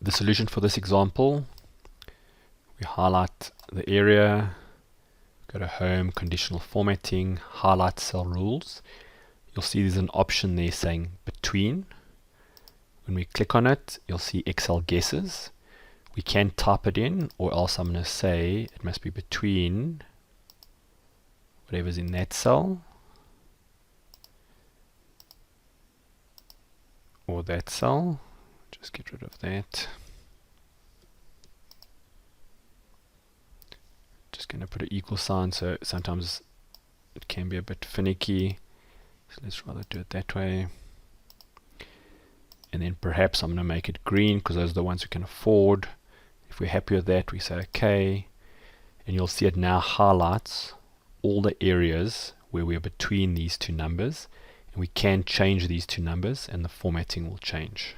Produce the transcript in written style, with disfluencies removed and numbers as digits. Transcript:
the solution for this example, we highlight the area, go to Home, Conditional Formatting, highlight Cell Rules. You'll see there's an option there saying Between. When we click on it, you'll see Excel guesses. We can type it in, or else I'm going to say it must be between whatever's in that cell or that cell. Just get rid of that. Just going to put an equal sign, so sometimes it can be a bit finicky. So let's rather do it that way. And then perhaps I'm going to make it green because those are the ones we can afford. If we're happy with that, we say OK. And you'll see it now highlights all the areas where we are between these two numbers. And we can change these two numbers and the formatting will change.